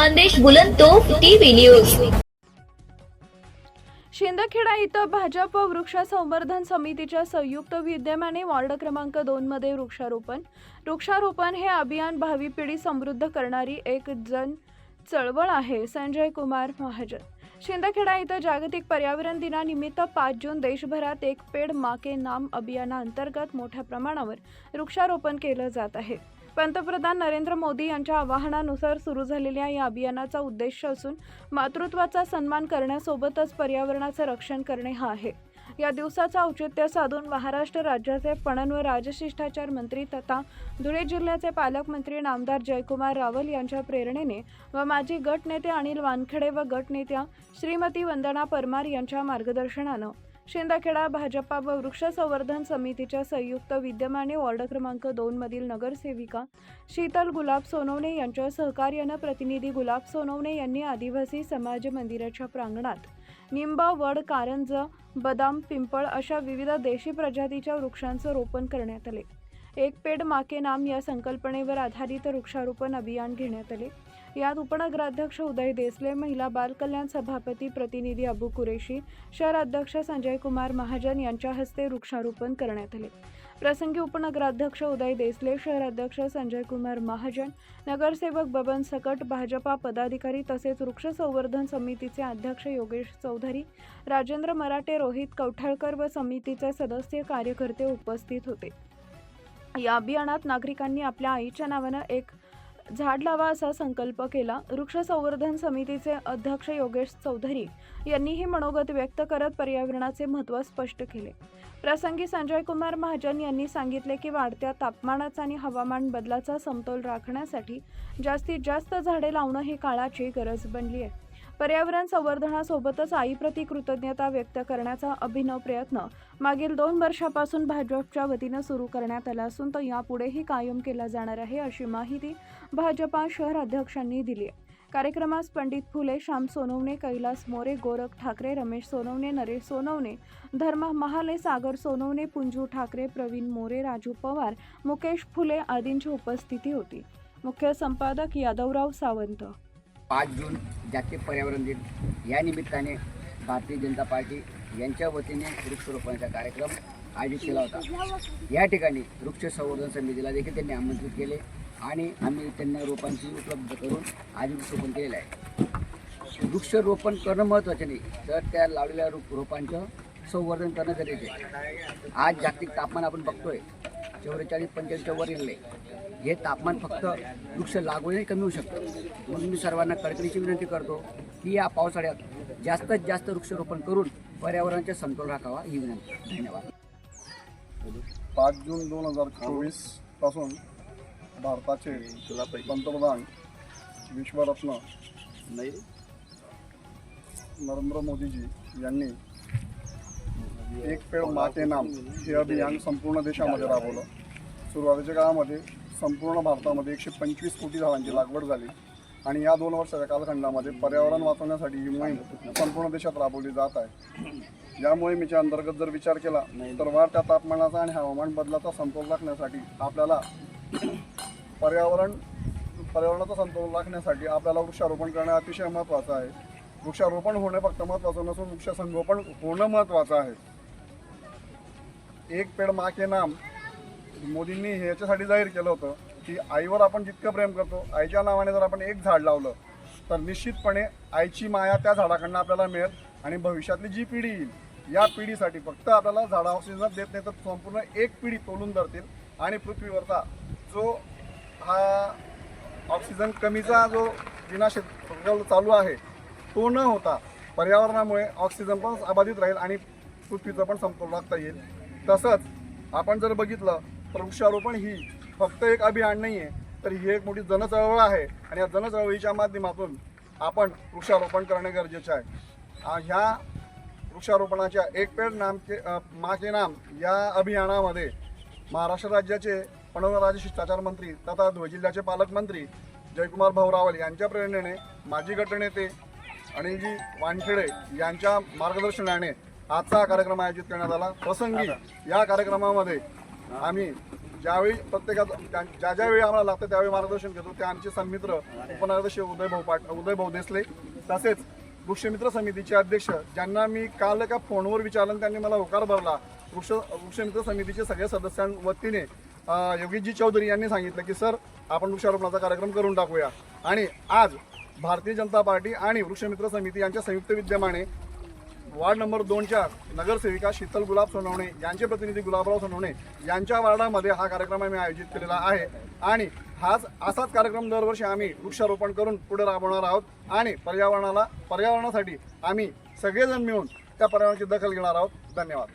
संदेश बुलंदतोफ TV news. Shindkheda इथं भाजप वृक्ष संवर्धन समितीच्या संयुक्त विद्यमाने वॉर्ड क्रमांक 2 मध्ये वृक्षारोपण हे अभियान भावी पिढी समृद्ध करणारी एक जन चळवळ आहे। संजय कुमार महाजन। शिंदखेडा इथं जागतिक पर्यावरण दिनानिमित्त 5 जून देशभरात एक पेड़ माँ के नाम अभियानाअंतर्गत मोठ्या प्रमाणावर वृक्षारोपण केलं जात आहे। पंतप्रधान नरेंद्र मोदी यांच्या आवाहनानुसार सुरू झालेल्या या अभियानाचा उद्देश असून मातृत्वाचा सन्मान करण्यासोबतच पर्यावरणाचे रक्षण करणे हा आहे। या दिवसाचा औचित्य साधून महाराष्ट्र राज्याचे पणन व राजशिष्टाचार मंत्री तथा धुळे जिल्ह्याचे पालकमंत्री नामदार जयकुमार रावल यांच्या प्रेरणेने व माजी गटनेते अनिल वानखेडे व गटनेत्या श्रीमती वंदना परमार यांच्या मार्गदर्शनानं शिंदखेडा भाजपा व वृक्ष संवर्धन समितीच्या संयुक्त विद्यमाने वॉर्ड क्रमांक 2 मधील नगरसेविका शीतल गुलाब सोनवणे यांच्या सहकार्यानं प्रतिनिधी गुलाब सोनवणे यांनी आदिवासी समाज मंदिराच्या प्रांगणात निंब, वड, कारंज, बदाम, पिंपळ अशा विविध देशी प्रजातीच्या वृक्षांचं रोपण करण्यात आले। एक पेड़ माँ के नाम या संकल्पनेवर आधारित वृक्षारोपण अभियान घेण्यात आले। यात उपनगराध्यक्ष उदय देसले, महिला बाल कल्याण सभापती प्रतिनिधी अबू कुरेशी, शहर अध्यक्ष संजय कुमार महाजन यांच्या हस्ते वृक्षारोपण करण्यात आले। प्रसंगी उपनगराध्यक्ष उदय देसले, शहर अध्यक्ष संजय कुमार महाजन, नगरसेवक बबन सकट, भाजपा पदाधिकारी तसेच वृक्ष संवर्धन समितीचे अध्यक्ष योगेश चौधरी, राजेंद्र मराठे, रोहित कौठाळकर व समितीचे सदस्य कार्यकर्ते उपस्थित होते। या अभियानात नागरिकांनी आपल्या आईच्या नावानं एक झाड लावा असा संकल्प केला। वृक्ष संवर्धन समितीचे अध्यक्ष योगेश चौधरी यांनीही मनोगत व्यक्त करत पर्यावरणाचे महत्त्व स्पष्ट केले। प्रसंगी संजय कुमार महाजन यांनी सांगितले की वाढत्या तापमानाचा आणि हवामान बदलाचा समतोल राखण्यासाठी जास्तीत जास्त झाडे लावणं ही काळाची गरज बनली आहे। पर्यावरण संवर्धनासोबतच आईप्रती कृतज्ञता व्यक्त करण्याचा अभिनव प्रयत्न मागील 2 वर्षापासून भाजपच्या वतीनं सुरू करण्यात आला असून तो यापुढेही कायम केला जाणार आहे अशी माहिती भाजपा शहर अध्यक्षांनी दिली आहे। कार्यक्रमास पंडित फुले, श्याम सोनवणे, कैलास मोरे, गोरख ठाकरे, रमेश सोनवणे, नरेश सोनवणे, धर्म महाले, सागर सोनवणे, पुंजू ठाकरे, प्रवीण मोरे, राजू पवार, मुकेश फुले आदींची उपस्थिती होती। मुख्य संपादक यादवराव सावंत। 5 जून जागतिक पर्यावरण दिन या निमित्ताने भारतीय जनता पार्टी यांच्या वतीने वृक्षारोपणाचा कार्यक्रम आयोजित केला होता। या ठिकाणी वृक्ष संवर्धन समितीला देखील त्यांनी आमंत्रित केले आणि आम्ही त्यांना रोपांची उपलब्ध करून आज वृक्षारोपण केलेलं आहे। वृक्षारोपण करणं महत्त्वाचं नाही तर त्या लावलेल्या रोपांचं संवर्धन करणं गरजेचं आहे। आज जागतिक तापमान आपण बघतोय 44-45च्या वर गेले। हे तापमान फक्त वृक्ष लागवडीने कमी होऊ शकतं। म्हणून मी सर्वांना कळकळीची विनंती करतो की या पावसाळ्यात जास्तीत जास्त वृक्षारोपण करून पर्यावरणाचा समतोल राखावा ही विनंती। धन्यवाद। 5 जून 2024 पासून भारताचे पंतप्रधान विश्वरत्न नरेंद्र मोदीजी यांनी एक पेड़ माँ के नाम हे अभियान संपूर्ण देशामध्ये राबवलं। सुरुवातीच्या काळामध्ये संपूर्ण भारतामध्ये 125 कोटी झाडांची लागवड झाली आणि या 2 वर्षाच्या कालखंडामध्ये पर्यावरण वाचवण्यासाठी ही मोहीम संपूर्ण देशात राबवली जात आहे। या मोहिमेच्या अंतर्गत जर विचार केला तर वाढत्या तापमानाचा आणि हवामान बदलाचा समतोल राखण्यासाठी आपल्याला पर्यावरणाचा समतोल राखण्यासाठी आपल्याला वृक्षारोपण करणे अतिशय महत्त्वाचं आहे। वृक्षारोपण होणे फक्त महत्त्वाचं नसून वृक्षसंगोपन होणं महत्त्वाचं आहे। एक पेड़ माँ के नाम मोदींनी हे याच्यासाठी जाहीर केलं होतं की आईवर आपण जितकं प्रेम करतो, आईच्या नावाने जर आपण एक झाड लावलं तर निश्चितपणे आईची माया त्या झाडाकडनं आपल्याला मिळेल आणि भविष्यातली जी पिढी येईल या पिढीसाठी फक्त आपल्याला झाडं ऑक्सिजन देत नाही तर संपूर्ण एक पिढी तोलून धरतील आणि पृथ्वीवरचा जो हा ऑक्सिजन कमीचा जो विनाश चालू आहे तो न होता पर्यावरणामुळे ऑक्सिजन पण अबाधित राहील आणि पृथ्वीचं पण समतोल राखता येईल। तसंच आपण जर बघितलं तर वृक्षारोपण ही फक्त एक अभियान नाही आहे तर ही एक मोठी जनचळवळ आहे आणि या जनचळवळीच्या माध्यमातून आपण वृक्षारोपण करणे गरजेचे आहे। ह्या वृक्षारोपणाच्या एक पेड़ माँ के नाम या अभियानामध्ये महाराष्ट्र राज्याचे पणन व राजशिष्टाचार मंत्री तथा धुळे जिल्ह्याचे पालकमंत्री जयकुमार भाऊ रावल यांच्या प्रेरणेने माजी गटनेते अनिलजी वानखेडे यांच्या मार्गदर्शनाने आजचा कार्यक्रम आयोजित करण्यात आला। प्रसंगी या कार्यक्रमामध्ये आम्ही ज्यावेळी ज्या ज्यावेळी आम्हाला लागतं त्यावेळी मार्गदर्शन घेतो. ते आमचे सन्मित्र उपनगराध्यक्ष उदय भाऊ देसले, तसेच वृक्षमित्र समितीचे अध्यक्ष ज्यांना मी काल एका फोनवर विचारलं, त्यांनी मला होकार भरला. वृक्षमित्र समितीचे सगळ्या सदस्यांवतीने योगेशजी चौधरी यांनी सांगितलं की सर आपण वृक्षारोपणाचा कार्यक्रम करून टाकूया. आणि आज भारतीय जनता पार्टी आणि वृक्षमित्र समिती यांच्या संयुक्त विद्यमाने वार्ड नंबर 2च्या नगरसेविका शीतल गुलाब सोनवणे यांचे प्रतिनिधी गुलाबराव सोनवणे यांच्या वार्डामध्ये हा कार्यक्रम आम्ही आयोजित केलेला आहे. आणि असाच कार्यक्रम दरवर्षी आम्ही वृक्षारोपण करून पुढे राबवणार आहोत. आणि पर्यावरणासाठी आम्ही सगळेजण मिळून त्या पर्यावरणाची दखल घेणार आहोत. धन्यवाद.